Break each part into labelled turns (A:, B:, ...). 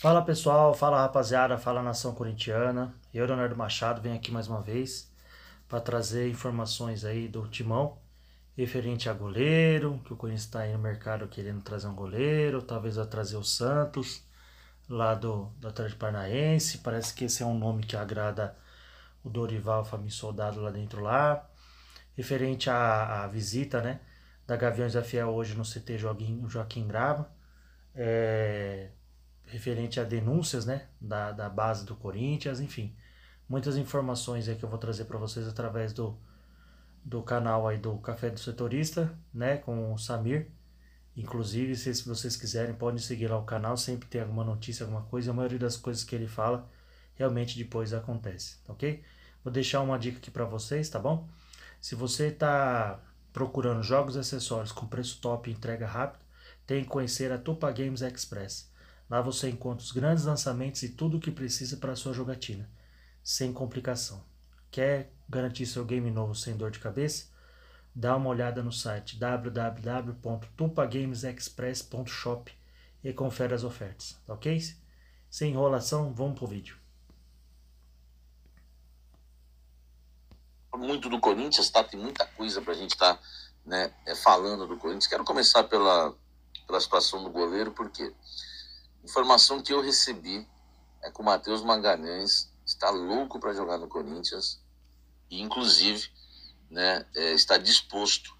A: Fala pessoal, fala rapaziada, fala nação corintiana. Eu, Leonardo Machado, venho aqui mais uma vez para trazer informações aí do Timão referente a goleiro, que o Corinthians está aí no mercado querendo trazer um goleiro, talvez vai trazer o Santos lá do Atlético Paranaense. Parece que esse é um nome que agrada o Dorival Família Soldado lá dentro lá. Referente à visita, né, da Gaviões da Fiel hoje no CT Joaquim Grava. É, referente a denúncias, né, da base do Corinthians, enfim. Muitas informações aí que eu vou trazer para vocês através do canal aí do Café do Setorista, né, com o Samir. Inclusive, se vocês quiserem, podem seguir lá o canal, sempre tem alguma notícia, alguma coisa, a maioria das coisas que ele fala realmente depois acontece, ok? Vou deixar uma dica aqui para vocês, tá bom? Se você está procurando jogos e acessórios com preço top e entrega rápida, tem que conhecer a Tupa Games Express. Lá você encontra os grandes lançamentos e tudo o que precisa para a sua jogatina, sem complicação. Quer garantir seu game novo sem dor de cabeça? Dá uma olhada no site www.tupagamesexpress.shop e confere as ofertas, tá ok? Sem enrolação, vamos pro vídeo.
B: Muito do Corinthians, tá? Tem muita coisa pra gente estar falando do Corinthians. Quero começar pela situação do goleiro, porque informação que eu recebi é que o Matheus Magalhães está louco para jogar no Corinthians e, inclusive, está disposto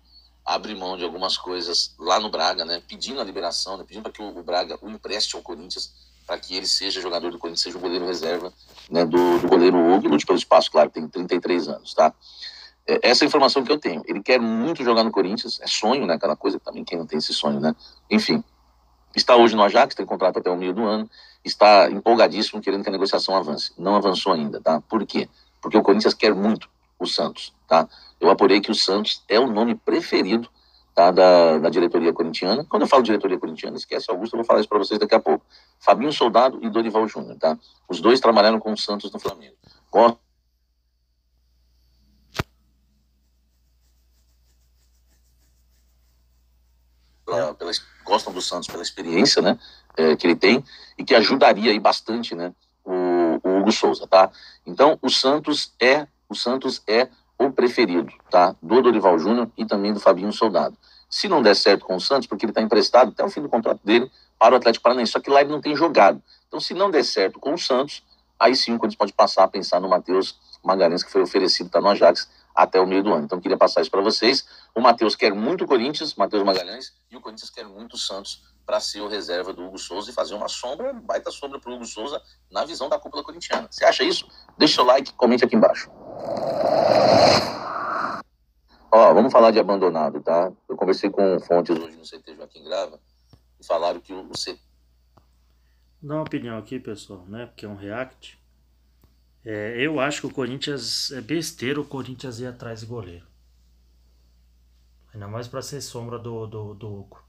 B: a abrir mão de algumas coisas lá no Braga, né? Pedindo a liberação, né? Pedindo para que o Braga o empreste ao Corinthians para que ele seja jogador do Corinthians, seja o goleiro reserva, né, do goleiro Hugo, lute pelo espaço, claro, tem 33 anos, tá? Essa é a informação que eu tenho. Ele quer muito jogar no Corinthians, é sonho, né? Aquela coisa também, quem não tem esse sonho, né? Enfim, está hoje no Ajax, tem contrato até o meio do ano, está empolgadíssimo, querendo que a negociação avance. Não avançou ainda, tá? Por quê? Porque o Corinthians quer muito o Santos, tá? Eu apurei que o Santos é o nome preferido, tá, da diretoria corintiana. Quando eu falo diretoria corintiana, esquece Augusto, eu vou falar isso para vocês daqui a pouco. Fabinho Soldado e Dorival Júnior, tá? Os dois trabalharam com o Santos no Flamengo. Gostam do Santos pela experiência, né, que ele tem e que ajudaria aí bastante, né, o Hugo Souza, tá? Então o Santos é o preferido, tá, do Dorival Júnior e também do Fabinho Soldado. Se não der certo com o Santos, porque ele está emprestado até o fim do contrato dele para o Atlético Paranaense, só que lá ele não tem jogado. Então se não der certo com o Santos, aí sim o Corinthians pode passar a pensar no Matheus Magalhães, que foi oferecido, tá no Ajax até o meio do ano. Então queria passar isso para vocês. O Matheus quer muito o Corinthians, Matheus Magalhães, e o Corinthians quer muito o Santos para ser o reserva do Hugo Souza e fazer uma sombra, baita sombra para o Hugo Souza na visão da cúpula corintiana. Você acha isso? Deixa seu like, comente aqui embaixo. Ó, vamos falar de abandonado, tá? Eu conversei com fontes hoje no CT Joaquim Grava e falaram que o CT...
A: Dá uma opinião aqui, pessoal, né? Porque é um react. Eu acho que o Corinthians é besteira o Corinthians ir atrás de goleiro. Ainda mais para ser sombra do Hugo.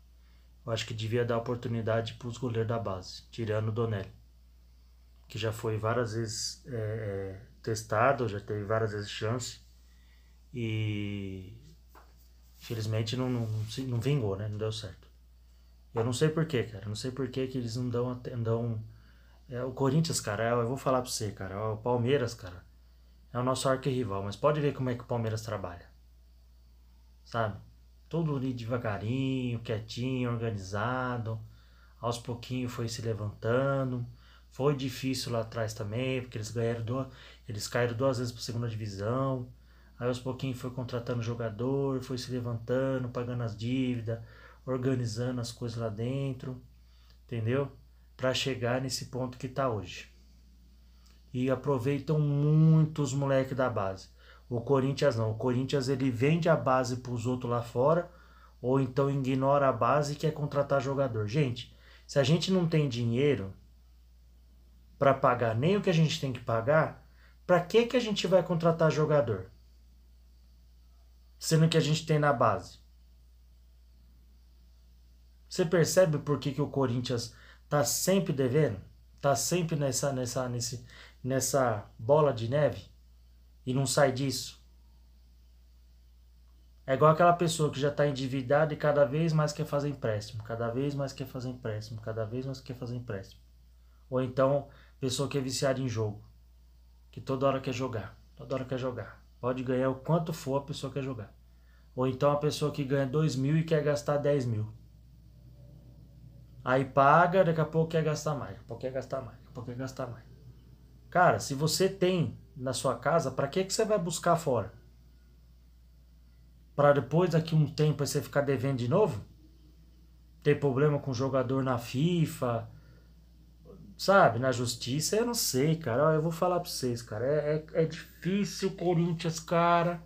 A: Eu acho que devia dar oportunidade para os goleiros da base, tirando o Donelli, que já foi várias vezes testado, já teve várias vezes chance e infelizmente não vingou, né? Não deu certo. Eu não sei porquê, cara. Não sei porquê que eles não dão o Corinthians, cara, eu vou falar pra você, cara. O Palmeiras, cara, é o nosso arquirrival, mas pode ver como é que o Palmeiras trabalha. Sabe? Tudo ali devagarinho, quietinho, organizado. Aos pouquinhos foi se levantando. Foi difícil lá atrás também, porque eles caíram 2 vezes para a segunda divisão. Aí aos pouquinhos foi contratando jogador, foi se levantando, pagando as dívidas, organizando as coisas lá dentro, entendeu? Para chegar nesse ponto que tá hoje. E aproveitam muito os moleques da base. O Corinthians não. O Corinthians ele vende a base pros outros lá fora, ou então ignora a base e quer contratar jogador. Gente, se a gente não tem dinheiro para pagar nem o que a gente tem que pagar, para que a gente vai contratar jogador? Sendo que a gente tem na base. Você percebe por que o Corinthians tá sempre devendo? Tá sempre nessa bola de neve e não sai disso? É igual aquela pessoa que já está endividada e cada vez mais quer fazer empréstimo, cada vez mais quer fazer empréstimo, cada vez mais quer fazer empréstimo. Ou então, pessoa que é viciada em jogo. Que toda hora quer jogar. Toda hora quer jogar. Pode ganhar o quanto for, a pessoa quer jogar. Ou então a pessoa que ganha 2.000 e quer gastar 10.000. Aí paga, daqui a pouco quer gastar mais. Daqui a pouco quer gastar mais. Daqui a pouco quer gastar mais. Cara, se você tem na sua casa, pra que você vai buscar fora? Pra depois, daqui um tempo, você ficar devendo de novo? Ter problema com jogador na FIFA, sabe? Na justiça, eu não sei, cara. Ó, eu vou falar pra vocês, cara. É difícil o Corinthians, cara.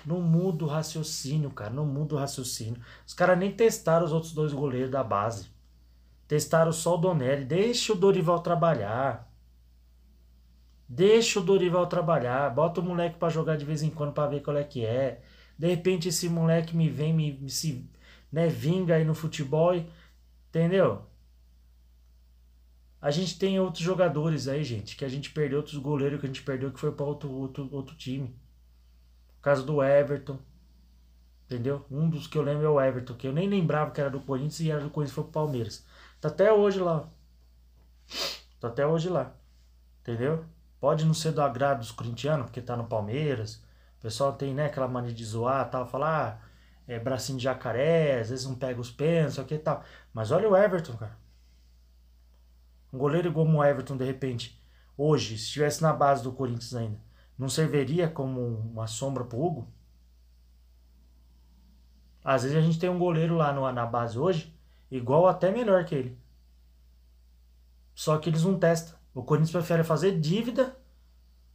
A: Não muda o raciocínio, cara. Não muda o raciocínio. Os caras nem testaram os outros dois goleiros da base. Testaram só o Donelli. Deixa o Dorival trabalhar. Deixa o Dorival trabalhar. Bota o moleque pra jogar de vez em quando pra ver qual é que é. De repente esse moleque me vem, né, vinga aí no futebol. Entendeu? A gente tem outros jogadores aí, gente, que a gente perdeu, outros goleiros que a gente perdeu que foi pra outro time. O caso do Everton. Entendeu? Um dos que eu lembro é o Everton, que eu nem lembrava que era do Corinthians e era do Corinthians e foi pro Palmeiras. Tá até hoje lá. Tá até hoje lá. Entendeu? Pode não ser do agrado dos corintianos, porque tá no Palmeiras. O pessoal tem, né, aquela mania de zoar tal, falar, é bracinho de jacaré, às vezes não pega os pênaltis, o que tal. Mas olha o Everton, cara. Um goleiro como o Everton, de repente, hoje, se estivesse na base do Corinthians ainda, não serviria como uma sombra pro Hugo? Às vezes a gente tem um goleiro lá na base hoje, igual até melhor que ele. Só que eles não testam. O Corinthians prefere fazer dívida,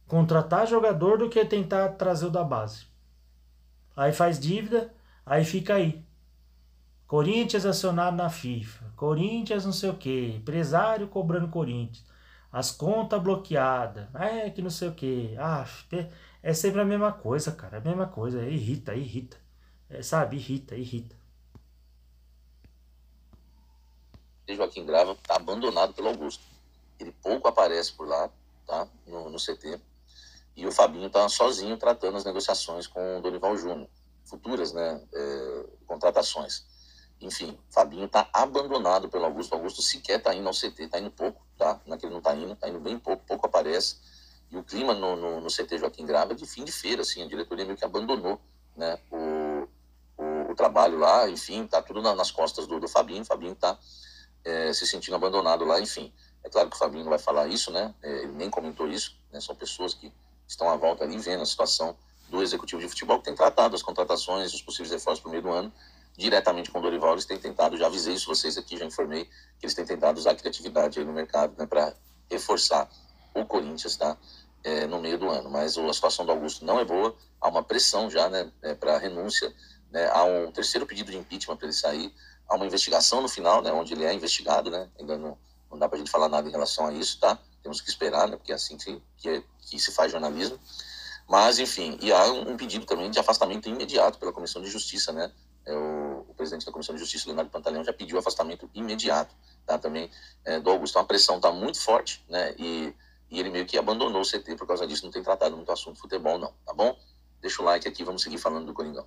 A: contratar jogador do que tentar trazer o da base. Aí faz dívida, aí fica aí. Corinthians acionado na FIFA. Corinthians não sei o que. Empresário cobrando Corinthians. As contas bloqueadas. É que não sei o que. Ah, é sempre a mesma coisa, cara. É a mesma coisa. Irrita, irrita. É, sabe? Irrita, irrita.
B: Joaquim Grava está abandonado pelo Augusto. Ele pouco aparece por lá, tá? No CT. E o Fabinho está sozinho tratando as negociações com o Dorival Júnior. Futuras, né? Contratações. Enfim, Fabinho está abandonado pelo Augusto. O Augusto sequer está indo ao CT, está indo pouco, tá? Não é que ele não está indo bem pouco, pouco aparece. E o clima no CT Joaquim Grava é de fim de feira, assim, a diretoria meio que abandonou, né, o trabalho lá, enfim, tá tudo nas costas do Fabinho. O Fabinho está se sentindo abandonado lá, enfim. É claro que o Fabinho não vai falar isso, né? Ele nem comentou isso, né? São pessoas que estão à volta ali vendo a situação do executivo de futebol, que tem tratado as contratações, os possíveis reforços para o meio do ano, diretamente com o Dorival. Eles têm tentado, já avisei isso vocês aqui, já informei, que eles têm tentado usar a criatividade aí no mercado, né, para reforçar o Corinthians, tá? No meio do ano. Mas a situação do Augusto não é boa, há uma pressão já, né, para renúncia, né, há um terceiro pedido de impeachment para ele sair, há uma investigação no final, né, onde ele é investigado, né, ainda não dá para a gente falar nada em relação a isso, tá? Temos que esperar, né, porque é assim que se faz jornalismo. Mas, enfim, e há um pedido também de afastamento imediato pela Comissão de Justiça, né? O presidente da Comissão de Justiça, Leonardo Pantaleão, já pediu afastamento imediato, tá? Também do Augusto. Então, a pressão está muito forte, né? E ele meio que abandonou o CT por causa disso, não tem tratado muito assunto de futebol, não, tá bom? Deixa o like aqui, vamos seguir falando do Coringão.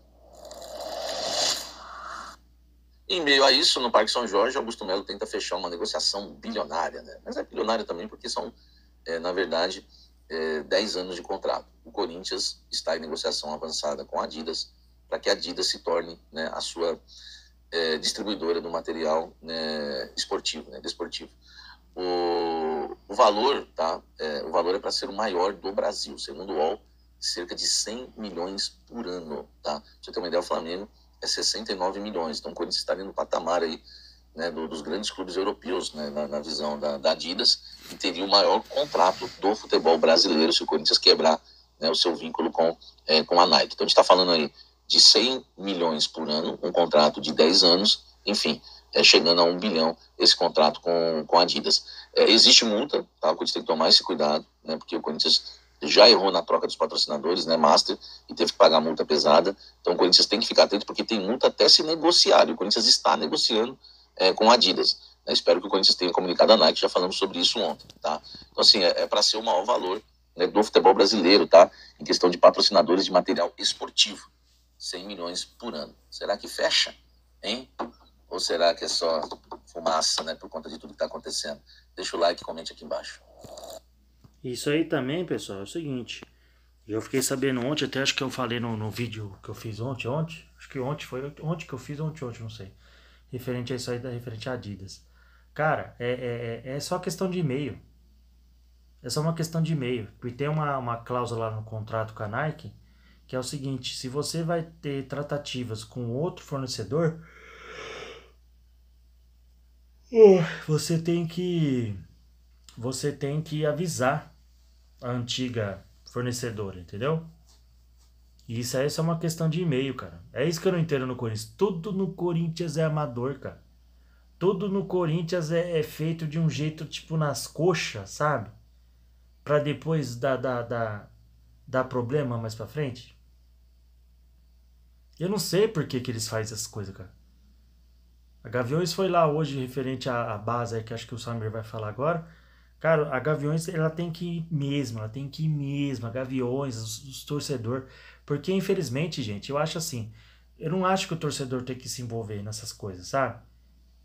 B: Em meio a isso, no Parque São Jorge, Augusto Melo tenta fechar uma negociação bilionária, né? Mas é bilionária também porque são, na verdade, 10 anos de contrato. O Corinthians está em negociação avançada com a Adidas para que a Adidas se torne, né, a sua distribuidora do material, né, esportivo, né, desportivo. O valor, tá? O valor é para ser o maior do Brasil, segundo o UOL, cerca de 100 milhões por ano, tá? Pra você ter uma ideia, o Flamengo é 69 milhões. Então o Corinthians está ali no patamar aí, né, dos grandes clubes europeus, né, na visão da Adidas, e teria o maior contrato do futebol brasileiro se o Corinthians quebrar, né, o seu vínculo com a Nike. Então a gente está falando aí de 100 milhões por ano, um contrato de 10 anos, enfim, chegando a 1 bilhão esse contrato com a Adidas. Existe multa, tá? O Corinthians tem que tomar esse cuidado, né, porque o Corinthians já errou na troca dos patrocinadores, né, Master, e teve que pagar multa pesada. Então o Corinthians tem que ficar atento porque tem multa até se negociar, e o Corinthians está negociando com a Adidas. Espero que o Corinthians tenha comunicado a Nike, já falamos sobre isso ontem, tá? Então, assim, para ser o maior valor, né, do futebol brasileiro, tá? Em questão de patrocinadores de material esportivo. 100 milhões por ano. Será que fecha, hein? Ou será que é só fumaça, né, por conta de tudo que está acontecendo. Deixa o like e comente aqui embaixo.
A: Isso aí também, pessoal, é o seguinte. Eu fiquei sabendo ontem, até acho que eu falei no vídeo que eu fiz ontem. Acho que ontem foi ontem que eu fiz, ontem, não sei. Referente a isso aí, referente a Adidas. Cara, é só questão de e-mail. É só uma questão de e-mail. Porque tem uma cláusula lá no contrato com a Nike, que é o seguinte, se você vai ter tratativas com outro fornecedor, você tem que avisar a antiga fornecedora, entendeu? E isso aí é só uma questão de e-mail, cara. É isso que eu não entendo no Corinthians. Tudo no Corinthians é amador, cara. Tudo no Corinthians é feito de um jeito, tipo, nas coxas, sabe? Pra depois dar problema mais pra frente. Eu não sei por que eles fazem essas coisas, cara. A Gaviões foi lá hoje, referente à base aí, que acho que o Samir vai falar agora. Cara, a Gaviões, ela tem que ir mesmo, ela tem que ir mesmo. A Gaviões, os torcedores. Porque, infelizmente, gente, eu acho assim. Eu não acho que o torcedor tem que se envolver nessas coisas, sabe?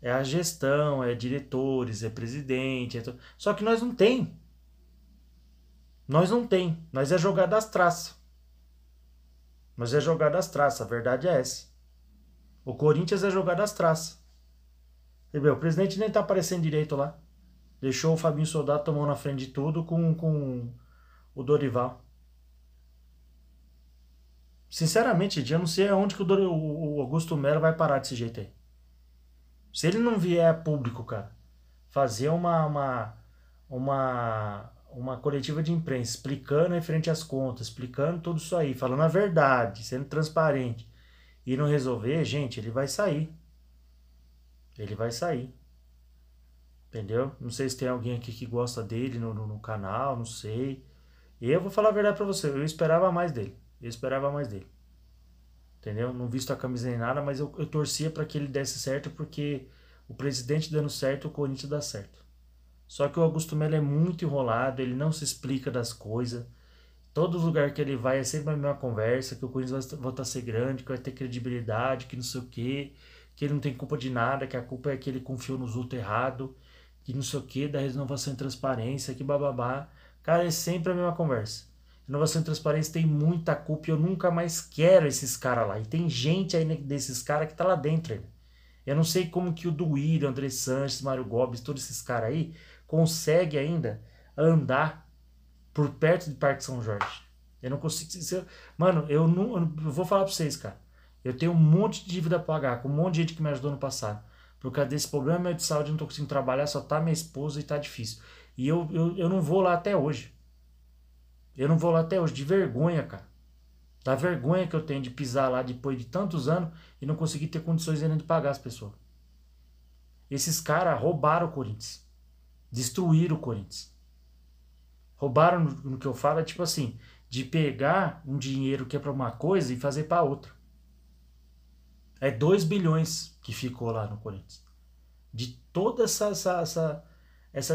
A: É a gestão, é diretores, é presidente. Só que nós não tem. Nós não tem. Nós é jogar das traças. Nós é jogar das traças. A verdade é essa. O Corinthians é jogar das traças. Entendeu? O presidente nem tá aparecendo direito lá. Deixou o Fabinho Soldado tomando na frente de tudo com o Dorival. Sinceramente, eu não sei aonde que o Augusto Melo vai parar desse jeito aí. Se ele não vier a público, cara, fazer uma coletiva de imprensa explicando referente às contas, explicando tudo isso aí, falando a verdade, sendo transparente e não resolver, gente, ele vai sair. Ele vai sair. Entendeu? Não sei se tem alguém aqui que gosta dele no canal, não sei. E eu vou falar a verdade pra você, eu esperava mais dele. Eu esperava mais dele. Entendeu? Não visto a camisa nem nada, mas eu torcia para que ele desse certo, porque o presidente dando certo, o Corinthians dá certo. Só que o Augusto Melo é muito enrolado, ele não se explica das coisas. Todo lugar que ele vai é sempre a mesma conversa, que o Corinthians vai voltar a ser grande, que vai ter credibilidade, que não sei o quê, que ele não tem culpa de nada, que a culpa é que ele confiou nos outros errado, que não sei o quê, da renovação e transparência, que bababá. Cara, é sempre a mesma conversa. Renovação e transparência tem muita culpa e eu nunca mais quero esses caras lá. E tem gente aí desses caras que tá lá dentro ainda. Eu não sei como que o Duílio, André Sanches, Mário Gomes, todos esses caras aí conseguem ainda andar por perto de Parque São Jorge. Eu não consigo. Mano, eu vou falar pra vocês, cara. Eu tenho um monte de dívida pra pagar, com um monte de gente que me ajudou no passado. Por causa desse problema de saúde, eu não tô conseguindo trabalhar, só tá minha esposa e tá difícil. E eu não vou lá até hoje. Eu não vou lá até hoje, de vergonha, cara. Da vergonha que eu tenho de pisar lá depois de tantos anos e não conseguir ter condições ainda de pagar as pessoas. Esses caras roubaram o Corinthians. Destruíram o Corinthians. Roubaram no que eu falo, é tipo assim, de pegar um dinheiro que é para uma coisa e fazer para outra. É 2 bilhões que ficou lá no Corinthians. De toda essa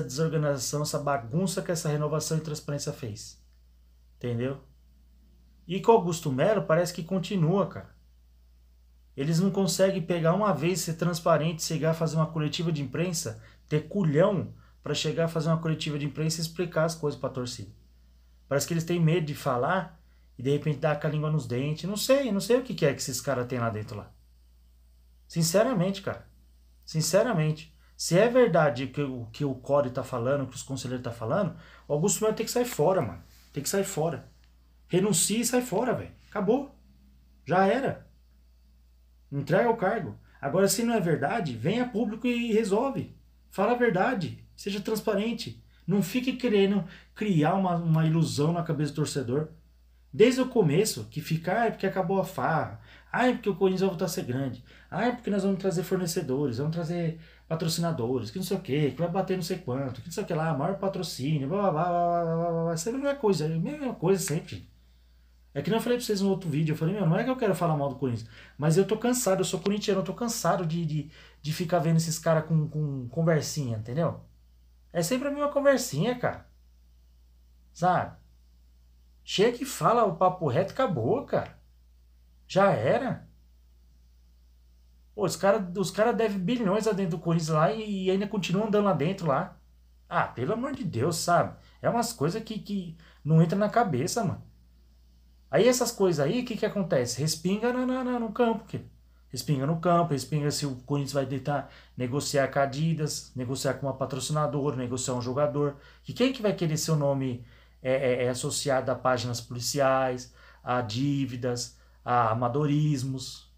A: desorganização, essa bagunça que essa renovação e transparência fez. Entendeu? E com o Augusto Melo parece que continua, cara. Eles não conseguem pegar uma vez, ser transparente, chegar a fazer uma coletiva de imprensa, ter culhão para chegar a fazer uma coletiva de imprensa e explicar as coisas para a torcida. Parece que eles têm medo de falar e de repente dar com a língua nos dentes. Não sei o que é que esses caras têm lá dentro lá. Sinceramente, cara. Sinceramente. Se é verdade o que o Core tá falando, o que os conselheiros tá falando, o Augusto Melo tem que sair fora, mano. Tem que sair fora. Renuncia e sai fora, velho. Acabou. Já era. Entrega o cargo. Agora, se não é verdade, venha a público e resolve. Fala a verdade. Seja transparente. Não fique querendo criar uma ilusão na cabeça do torcedor. Desde o começo, que ficar é porque acabou a farra. É porque o Corinthians vai voltar a ser grande. É porque nós vamos trazer fornecedores, vamos trazer patrocinadores, que não sei o que vai bater não sei quanto, que não sei o que lá, maior patrocínio, blá blá blá blá blá blá blá. Isso é a mesma coisa, é a mesma coisa sempre. É que nem eu falei pra vocês no outro vídeo, eu falei, meu, não é que eu quero falar mal do Corinthians, mas eu tô cansado, eu sou corintiano, eu tô cansado de ficar vendo esses caras com conversinha, entendeu? É sempre a mesma conversinha, cara. Sabe? Chega e fala o papo reto e acabou, cara. Já era. Pô, os cara devem bilhões lá dentro do Corinthians lá e ainda continuam andando lá dentro lá. Ah, pelo amor de Deus, sabe? É umas coisas que não entra na cabeça, mano. Aí essas coisas aí, o que acontece? Respinga no campo, que respinga no campo, respinga se o Corinthians vai tentar negociar com a Adidas, negociar com uma patrocinadora, negociar um jogador. Que quem que vai querer seu nome associado a páginas policiais, a dívidas, a amadorismos,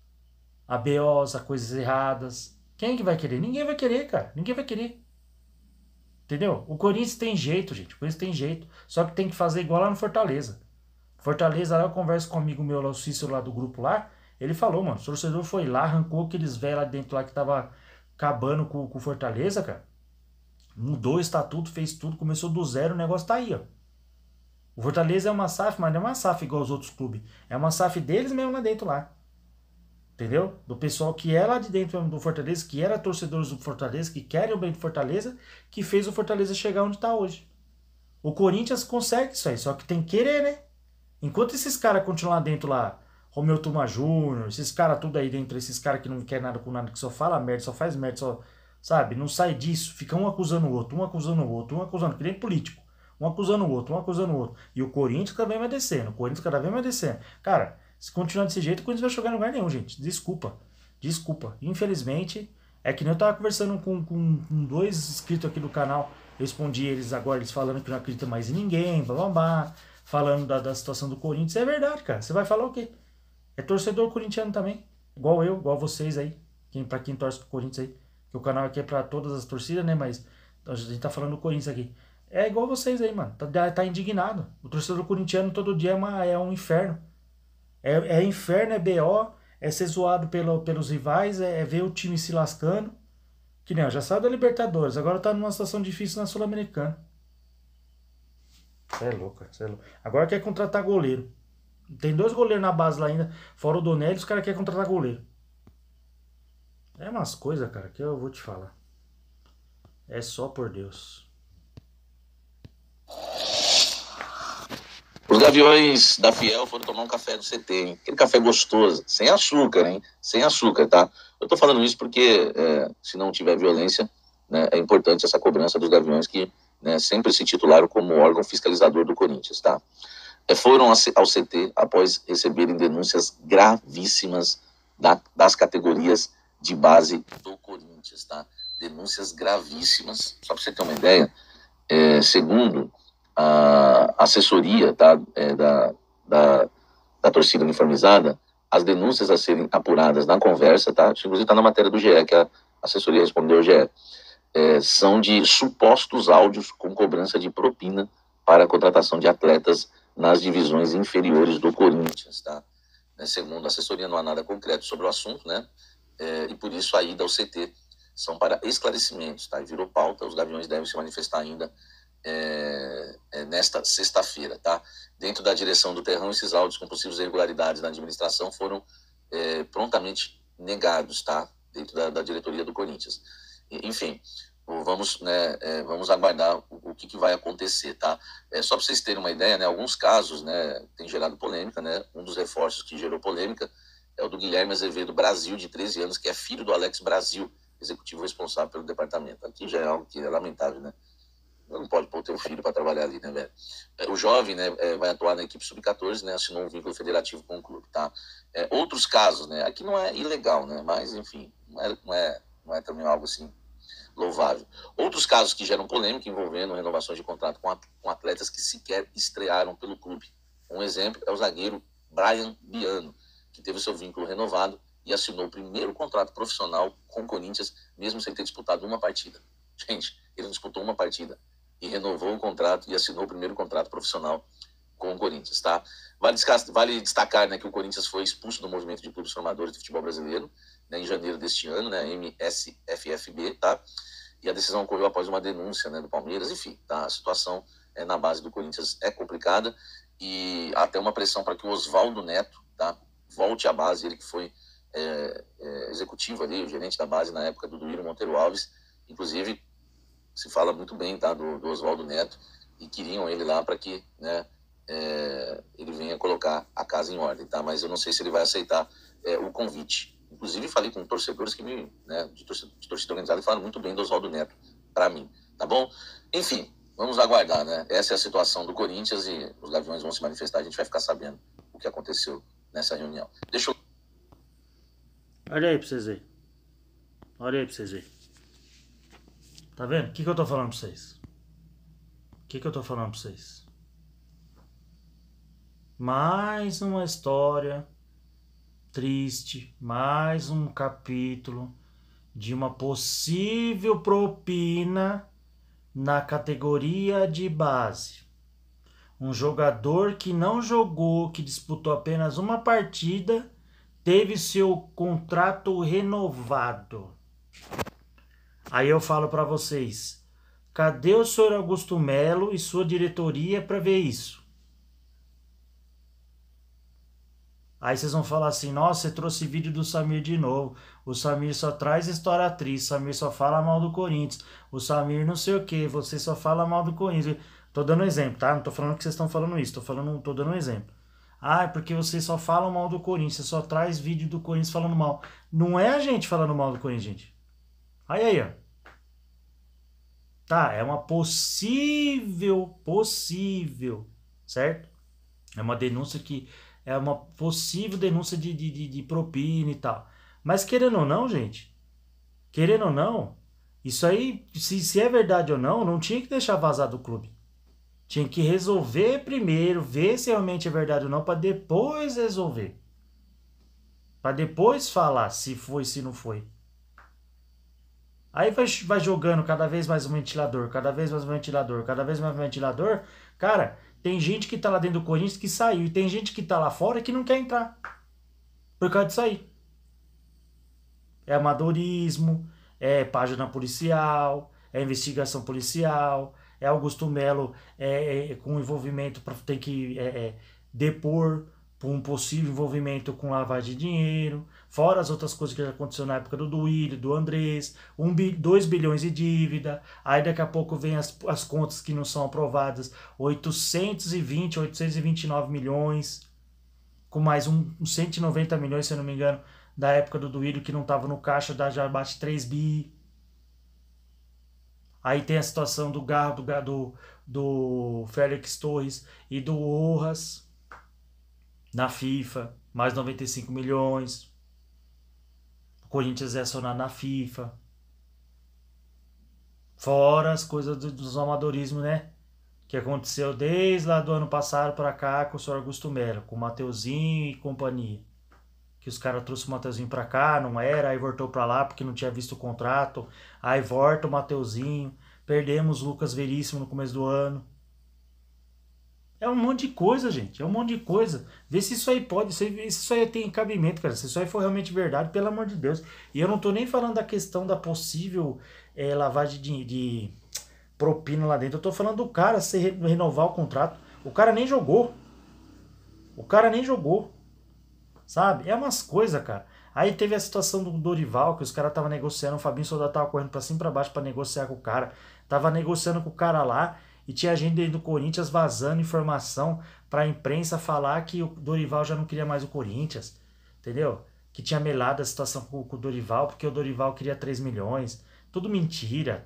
A: a BOs, a coisas erradas? Quem que vai querer? Ninguém vai querer, cara. Ninguém vai querer. Entendeu? O Corinthians tem jeito, gente. O Corinthians tem jeito. Só que tem que fazer igual lá no Fortaleza. Fortaleza, lá eu converso com um amigo meu lá, o Cícero lá do grupo lá. Ele falou, mano, o torcedor foi lá, arrancou aqueles velhos lá dentro lá que tava acabando com o Fortaleza, cara. Mudou o estatuto, fez tudo, começou do zero, o negócio tá aí, ó. O Fortaleza é uma SAF, mas não é uma SAF igual os outros clubes. É uma SAF deles mesmo lá dentro lá. Entendeu? Do pessoal que é lá de dentro do Fortaleza, que era torcedores do Fortaleza, que querem o bem do Fortaleza, que fez o Fortaleza chegar onde tá hoje. O Corinthians consegue isso aí, só que tem que querer, né? Enquanto esses caras continuar dentro lá, Romeu Tuma Júnior, esses caras tudo aí dentro, esses caras que não quer nada com nada, que só fala merda, só faz merda, só, sabe, não sai disso, fica um acusando o outro, um acusando o outro, um acusando, que nem político, um acusando o outro, um acusando o outro. E o Corinthians cada vez vai descendo, o Corinthians cada vez vai descendo. Cara, se continuar desse jeito, o Corinthians vai jogar em lugar nenhum, gente. Desculpa. Desculpa. Infelizmente, é que nem eu tava conversando com dois inscritos aqui do canal. Eu respondi eles agora, eles falando que não acreditam mais em ninguém, blá blá blá, falando da situação do Corinthians. É verdade, cara. Você vai falar o quê? É torcedor corintiano também. Igual eu, igual vocês aí. Pra quem torce pro Corinthians aí. Que o canal aqui é pra todas as torcidas, né? Mas a gente tá falando do Corinthians aqui. É igual vocês aí, mano. Tá indignado. O torcedor corintiano todo dia é um inferno. É inferno, é BO, é ser zoado pelos rivais, é ver o time se lascando. Que nem, ó, já saiu da Libertadores, agora tá numa situação difícil na Sul-Americana. Você é louco, cara, você é louco. Agora quer contratar goleiro. Tem dois goleiros na base lá ainda, fora o Donelli, os caras querem contratar goleiro. É umas coisas, cara, que eu vou te falar. É só por Deus.
B: Os Gaviões da Fiel foram tomar um café do CT, hein? Aquele café gostoso, sem açúcar, hein? Sem açúcar, tá? Eu tô falando isso porque, se não tiver violência, né, é importante essa cobrança dos Gaviões que, né, sempre se titularam como órgão fiscalizador do Corinthians, tá? Foram ao CT após receberem denúncias gravíssimas das categorias de base do Corinthians, tá? Denúncias gravíssimas. Só para você ter uma ideia, segundo a assessoria, tá, da torcida uniformizada, as denúncias a serem apuradas na conversa, tá? Isso, inclusive está na matéria do GE, que a assessoria respondeu ao GE, são de supostos áudios com cobrança de propina para a contratação de atletas nas divisões inferiores do Corinthians, tá? Segundo a assessoria, não há nada concreto sobre o assunto, né? E por isso a ida ao CT são para esclarecimentos, tá? E virou pauta, os Gaviões devem se manifestar ainda nesta sexta-feira, tá? Dentro da direção do Terrão, esses áudios com possíveis irregularidades na administração foram prontamente negados, tá? Dentro da diretoria do Corinthians. Enfim, vamos aguardar o que vai acontecer, tá? Só para vocês terem uma ideia, né? Alguns casos, né, têm gerado polêmica, né? Um dos reforços que gerou polêmica é o do Guilherme Azevedo Brasil, de 13 anos, que é filho do Alex Brasil, executivo responsável pelo departamento. Aqui já é algo que é lamentável, né? Não pode pôr o teu filho para trabalhar ali, né, velho? O jovem, né, vai atuar na equipe sub-14, né, assinou um vínculo federativo com o clube, tá? Outros casos, né, aqui não é ilegal, né, mas, enfim, não é também algo assim louvável. Outros casos que geram polêmica envolvendo renovações de contrato com atletas que sequer estrearam pelo clube. Um exemplo é o zagueiro Brian Biano, que teve seu vínculo renovado e assinou o primeiro contrato profissional com o Corinthians, mesmo sem ter disputado uma partida. Gente, ele não disputou uma partida e renovou o contrato e assinou o primeiro contrato profissional com o Corinthians, tá? Vale destacar, né, que o Corinthians foi expulso do movimento de clubes formadores do futebol brasileiro, né, em janeiro deste ano, né, MSFFB, tá? E a decisão ocorreu após uma denúncia, né, do Palmeiras, enfim, tá? A situação na base do Corinthians é complicada e até uma pressão para que o Oswaldo Neto, tá, volte à base, ele que foi executivo ali, o gerente da base na época do Duílio Monteiro Alves, inclusive se fala muito bem, tá, do Oswaldo Neto, e queriam ele lá para que, né, ele venha colocar a casa em ordem, tá? Mas eu não sei se ele vai aceitar o convite, Inclusive, falei com torcedores que de torcida organizada, e falaram muito bem do Oswaldo Neto para mim, tá bom? Enfim, vamos aguardar, né? Essa é a situação do Corinthians e os Gaviões vão se manifestar, a gente vai ficar sabendo o que aconteceu nessa reunião. Deixa eu...
A: Olha aí pra vocês verem. Olha aí pra vocês verem. Tá vendo? O que eu tô falando pra vocês? O que eu tô falando pra vocês? Mais uma história triste, mais um capítulo de uma possível propina na categoria de base. Um jogador que não jogou, que disputou apenas uma partida, teve seu contrato renovado. Aí eu falo para vocês, cadê o senhor Augusto Melo e sua diretoria para ver isso? Aí vocês vão falar assim, nossa, você trouxe vídeo do Samir de novo. O Samir só traz história triste, o Samir só fala mal do Corinthians. O Samir não sei o que, você só fala mal do Corinthians. Tô dando um exemplo, tá? Não tô falando que vocês estão falando isso, tô dando um exemplo. Ah, é porque vocês só falam mal do Corinthians, você só traz vídeo do Corinthians falando mal. Não é a gente falando mal do Corinthians, gente. Aí, ó. Tá, é uma possível, certo? É uma denúncia que... É uma possível denúncia de propina e tal. Mas querendo ou não, gente, querendo ou não, isso aí, se é verdade ou não, não tinha que deixar vazar do clube. Tinha que resolver primeiro, ver se realmente é verdade ou não, para depois resolver. Para depois falar se foi, se não foi. Aí vai jogando cada vez mais um ventilador, cada vez mais um ventilador, cada vez mais um ventilador. Cara, tem gente que tá lá dentro do Corinthians que saiu. E tem gente que tá lá fora que não quer entrar. Por causa disso aí. É amadorismo, é página policial, é investigação policial, é Augusto Melo com envolvimento, tem que depor por um possível envolvimento com lavagem de dinheiro, fora as outras coisas que já aconteceu na época do Duílio, do Andrés, 2 bilhões de dívida, aí daqui a pouco vem as contas que não são aprovadas, 829 milhões, com mais uns 190 milhões, se eu não me engano, da época do Duílio, que não estava no caixa, já bate 3 bi. Aí tem a situação do Félix Torres e do Rojas na FIFA, mais 95 milhões. O Corinthians é acionado na FIFA. Fora as coisas dos amadorismos, né? Que aconteceu desde lá do ano passado para cá com o senhor Augusto Melo, com o Mateuzinho e companhia. Que os caras trouxeram o Mateuzinho pra cá, não era, aí voltou pra lá porque não tinha visto o contrato, aí volta o Mateuzinho, perdemos o Lucas Veríssimo no começo do ano. É um monte de coisa, gente, é um monte de coisa. Vê se isso aí pode, se isso aí tem cabimento, cara, se isso aí for realmente verdade, pelo amor de Deus. E eu não tô nem falando da questão da possível lavagem de propina lá dentro, eu tô falando do cara se renovar o contrato. O cara nem jogou. Sabe? É umas coisas, cara. Aí teve a situação do Dorival, que os caras estavam negociando, o Fabinho Soldado tava correndo pra cima e pra baixo pra negociar com o cara. Tava negociando com o cara lá, e tinha gente dentro do Corinthians vazando informação pra imprensa falar que o Dorival já não queria mais o Corinthians. Entendeu? Que tinha melado a situação com o Dorival, porque o Dorival queria 3 milhões. Tudo mentira,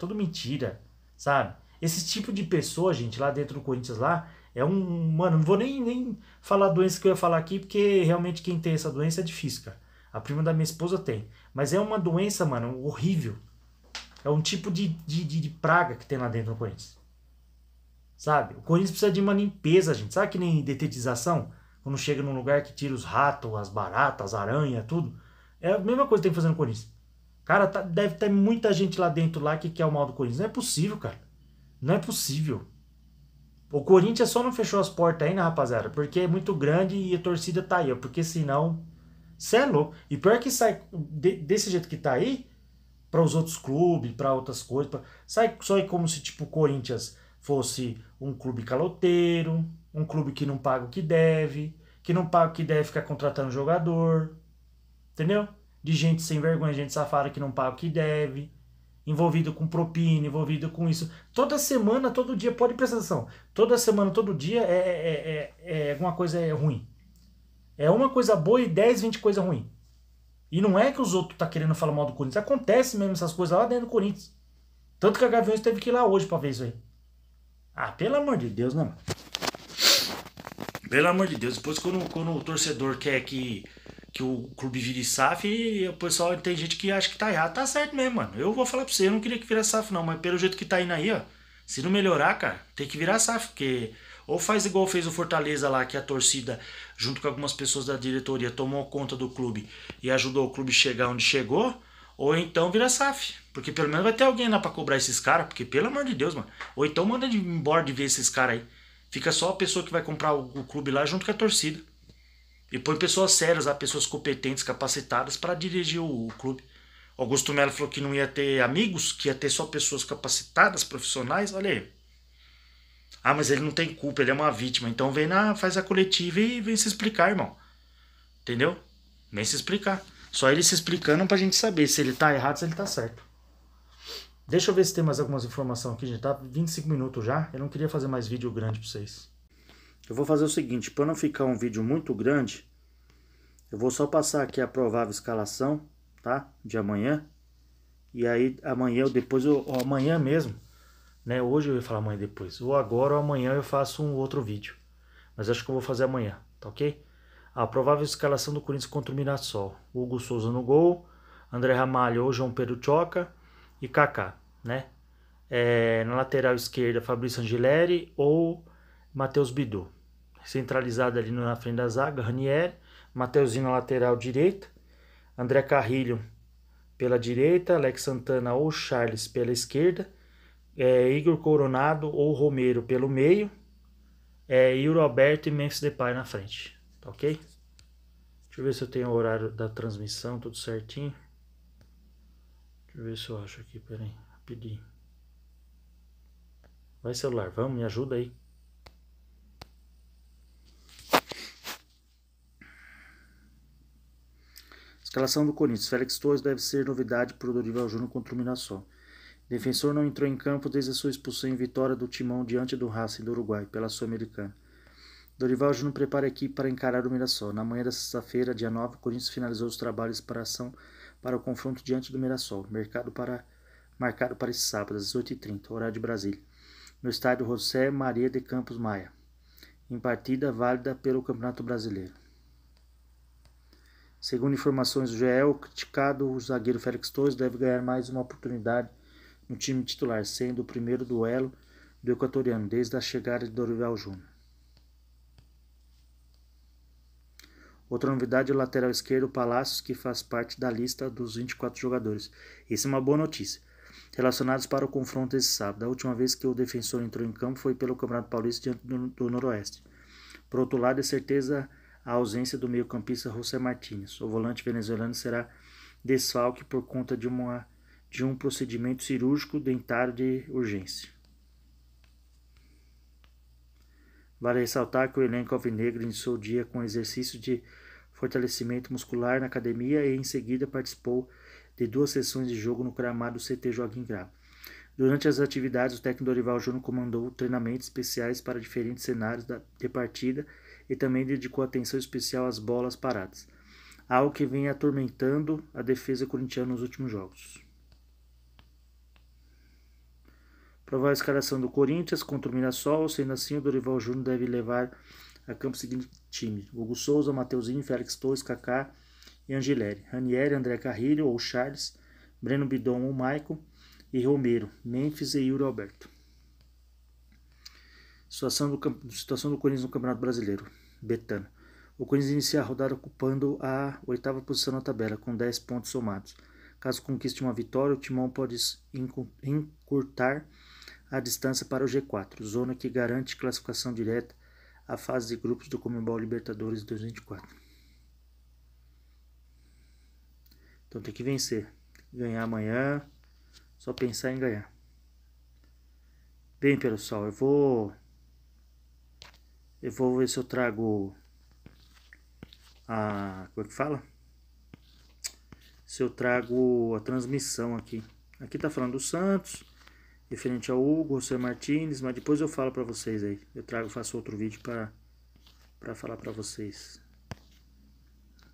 A: sabe? Esse tipo de pessoa, gente, lá dentro do Corinthians lá, é um... Mano, não vou nem falar a doença que eu ia falar aqui, porque realmente quem tem essa doença é difícil, cara. A prima da minha esposa tem. Mas é uma doença, mano, horrível. É um tipo de praga que tem lá dentro do Corinthians. Sabe? O Corinthians precisa de uma limpeza, gente. Sabe que nem detetização? Quando chega num lugar que tira os ratos, as baratas, as aranhas, tudo. É a mesma coisa que tem que fazer no Corinthians. Cara, deve ter muita gente lá dentro lá que quer o mal do Corinthians. Não é possível, cara. Não é possível. O Corinthians só não fechou as portas ainda, rapaziada, porque é muito grande e a torcida tá aí, ó, porque senão, cê é louco. E pior que sai desse jeito que tá aí, para os outros clubes, para outras coisas, sai só como se tipo o Corinthians fosse um clube caloteiro, um clube que não paga o que não paga o que deve ficar contratando jogador, entendeu? De gente sem vergonha, gente safada que não paga o que deve, envolvido com propina, envolvido com isso. Toda semana, todo dia, pode prestar atenção. Toda semana, todo dia alguma coisa ruim. É uma coisa boa e 10, 20 coisas ruins. E não é que os outros tá querendo falar mal do Corinthians. Acontece mesmo essas coisas lá dentro do Corinthians. Tanto que a Gaviões teve que ir lá hoje pra ver isso aí. Ah, pelo amor de Deus, né, mano? Pelo amor de Deus. Depois quando o torcedor quer que o clube vire SAF, e o pessoal tem gente que acha que tá errado. Tá certo mesmo, mano. Eu vou falar pra você, eu não queria que virasse SAF não, mas pelo jeito que tá indo aí, ó. Se não melhorar, cara, tem que virar SAF, porque ou faz igual fez o Fortaleza lá, que a torcida, junto com algumas pessoas da diretoria, tomou conta do clube e ajudou o clube a chegar onde chegou, ou então vira SAF. Porque pelo menos vai ter alguém lá pra cobrar esses caras, porque pelo amor de Deus, mano. Ou então manda embora de ver esses caras aí. Fica só a pessoa que vai comprar o clube lá junto com a torcida. E põe pessoas sérias, pessoas competentes, capacitadas para dirigir o clube. Augusto Melo falou que não ia ter amigos, que ia ter só pessoas capacitadas, profissionais. Olha aí. Ah, mas ele não tem culpa, ele é uma vítima. Então faz a coletiva e vem se explicar, irmão. Entendeu? Vem se explicar. Só ele se explicando pra gente saber se ele tá errado ou se ele tá certo. Deixa eu ver se tem mais algumas informações aqui, gente. Tá 25 minutos já. Eu não queria fazer mais vídeo grande pra vocês. Eu vou fazer o seguinte, para não ficar um vídeo muito grande, eu vou só passar aqui a provável escalação, tá? De amanhã. E aí amanhã, amanhã mesmo, né? Hoje eu ia falar amanhã depois. Ou agora ou amanhã eu faço um outro vídeo. Mas acho que eu vou fazer amanhã, tá ok? A provável escalação do Corinthians contra o Mirassol. Hugo Souza no gol, André Ramalho ou João Pedro Choca e Kaká, né? Na lateral esquerda, Fabrício Angileri ou Matheus Bidu. Centralizado ali na frente da zaga, Ranieri, Mateuzinho na lateral direita, André Carrilho pela direita, Alex Santana ou Charles pela esquerda, Igor Coronado ou Romero pelo meio, Yuri Alberto e Memphis Depay na frente, tá ok? Deixa eu ver se eu tenho o horário da transmissão, tudo certinho. Deixa eu ver se eu acho aqui, peraí, rapidinho. Vai celular, vamos, me ajuda aí. Escalação do Corinthians. Félix Torres deve ser novidade para o Dorival Júnior contra o Mirassol. Defensor não entrou em campo desde a sua expulsão em vitória do Timão diante do Racing do Uruguai, pela Sul-Americana. Dorival Júnior prepara a equipe para encarar o Mirassol. Na manhã da sexta-feira, dia 9, o Corinthians finalizou os trabalhos para ação para o confronto diante do Mirassol, marcado para esse sábado, às 18h30, horário de Brasília, no estádio José Maria de Campos Maia, em partida válida pelo Campeonato Brasileiro. Segundo informações do GE, o criticado o zagueiro Félix Torres deve ganhar mais uma oportunidade no time titular, sendo o primeiro duelo do equatoriano desde a chegada de Dorival Júnior. Outra novidade é o lateral esquerdo Palácios, que faz parte da lista dos 24 jogadores. Isso é uma boa notícia. Relacionados para o confronto esse sábado. A última vez que o defensor entrou em campo foi pelo Campeonato Paulista diante do Noroeste. Por outro lado, é certeza a ausência do meio-campista José Martínez. O volante venezuelano será desfalque por conta de um procedimento cirúrgico dentário de urgência. Vale ressaltar que o elenco alvinegro iniciou o dia com exercício de fortalecimento muscular na academia e em seguida participou de 2 sessões de jogo no gramado CT Joaquim Grau. Durante as atividades, o técnico Dorival Júnior comandou treinamentos especiais para diferentes cenários de partida e também dedicou atenção especial às bolas paradas, algo que vem atormentando a defesa corintiana nos últimos jogos. Provável escalação do Corinthians contra o Mirassol, sendo assim o Dorival Júnior deve levar a campo o seguinte time: Hugo Souza, Mateuzinho, Félix Torres, Kaká e Angileri, Ranieri, André Carrilho ou Charles, Breno Bidon ou Maicon e Romero, Memphis e Yuri Alberto. Situação do Corinthians no Campeonato Brasileiro. Betano. O Corinthians inicia a rodada ocupando a 8ª posição na tabela, com 10 pontos somados. Caso conquiste uma vitória, o Timão pode encurtar a distância para o G4, zona que garante classificação direta à fase de grupos do Conmebol Libertadores 2024. Então tem que vencer. Tem que ganhar amanhã. Só pensar em ganhar. Bem, pessoal, eu vou ver se eu trago como é que fala? Se eu trago a transmissão aqui. Aqui tá falando do Santos, referente ao Hugo, José Martínez, mas depois eu falo pra vocês aí. Eu faço outro vídeo para falar pra vocês.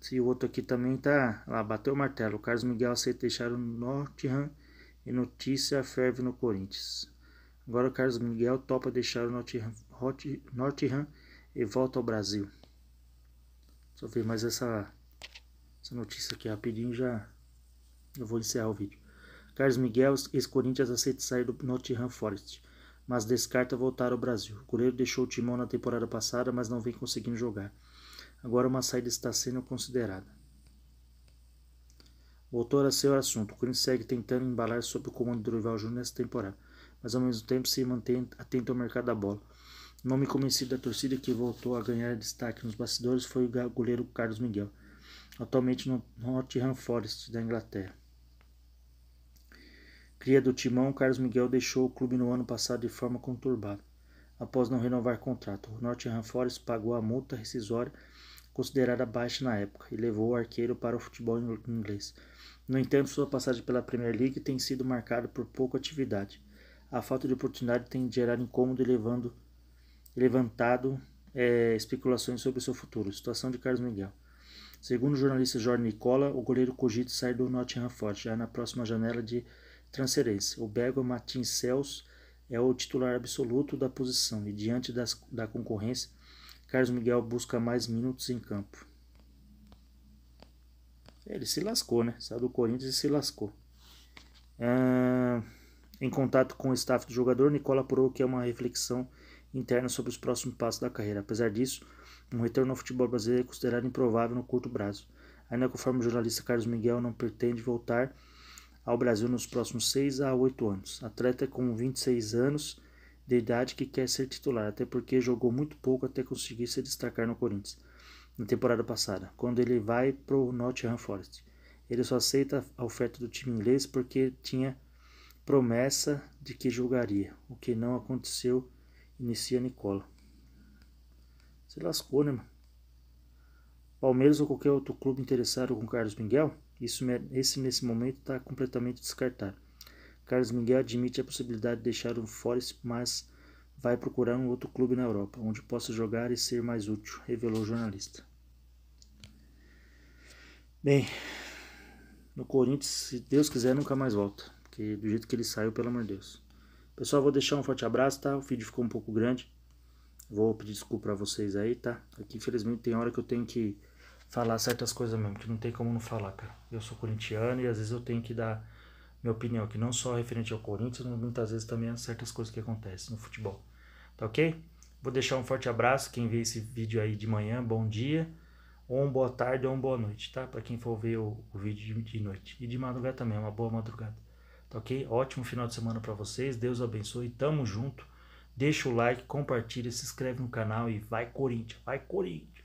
A: Se o outro aqui também tá... Lá, bateu o martelo. O Carlos Miguel aceita deixar o Nottingham e notícia ferve no Corinthians. Agora o Carlos Miguel topa deixar o Nottingham e volta ao Brasil. Só ver mais essa notícia aqui rapidinho, já eu vou encerrar o vídeo. Carlos Miguel, ex-Corinthians, aceita sair do Nottingham Forest, mas descarta voltar ao Brasil. O goleiro deixou o timão na temporada passada, mas não vem conseguindo jogar. Agora uma saída está sendo considerada. Voltou a seu assunto. O Corinthians segue tentando embalar sob o comando do Dorival Júnior nesta temporada, mas ao mesmo tempo se mantém atento ao mercado da bola. O nome conhecido da torcida que voltou a ganhar destaque nos bastidores foi o goleiro Carlos Miguel, atualmente no Nottingham Forest da Inglaterra. Cria do timão, Carlos Miguel deixou o clube no ano passado de forma conturbada, após não renovar contrato. O Nottingham Forest pagou a multa rescisória considerada baixa na época e levou o arqueiro para o futebol inglês. No entanto, sua passagem pela Premier League tem sido marcada por pouca atividade. A falta de oportunidade tem gerado incômodo e levantado especulações sobre o seu futuro. Situação de Carlos Miguel. Segundo o jornalista Jorge Nicola, o goleiro cogita sair do Nottingham Forest já na próxima janela de transferência. O belga Martin Sels é o titular absoluto da posição e, diante da concorrência, Carlos Miguel busca mais minutos em campo. Ele se lascou, né? Saiu do Corinthians e se lascou. Em contato com o staff do jogador, Nicola apurou que é uma reflexão interna sobre os próximos passos da carreira. Apesar disso, um retorno ao futebol brasileiro é considerado improvável no curto prazo. Ainda conforme o jornalista Carlos Miguel não pretende voltar ao Brasil nos próximos 6 a 8 anos. Atleta com 26 anos de idade que quer ser titular, até porque jogou muito pouco até conseguir se destacar no Corinthians na temporada passada, quando ele vai para o Nottingham Forest. Ele só aceita a oferta do time inglês porque tinha promessa de que jogaria, o que não aconteceu, inicia Nicola. Se lascou, né, mano? Palmeiras ou qualquer outro clube interessado com Carlos Miguel? Esse nesse momento está completamente descartado. Carlos Miguel admite a possibilidade de deixar o Forest, mas vai procurar um outro clube na Europa, onde possa jogar e ser mais útil, revelou o jornalista. Bem, no Corinthians, se Deus quiser, nunca mais volta, porque do jeito que ele saiu, pelo amor de Deus. Pessoal, vou deixar um forte abraço, tá? O vídeo ficou um pouco grande. Vou pedir desculpa pra vocês aí, tá? Aqui, infelizmente, tem hora que eu tenho que falar certas coisas mesmo, que não tem como não falar, cara. Eu sou corintiano e às vezes eu tenho que dar minha opinião, que não só referente ao Corinthians, mas muitas vezes também a certas coisas que acontecem no futebol. Tá ok? Vou deixar um forte abraço. Quem vê esse vídeo aí de manhã, bom dia. Ou uma boa tarde ou uma boa noite, tá? Pra quem for ver o vídeo de noite. E de madrugada também, uma boa madrugada. Tá ok? Ótimo final de semana pra vocês. Deus abençoe. Tamo junto. Deixa o like, compartilha, se inscreve no canal e vai Corinthians. Vai Corinthians.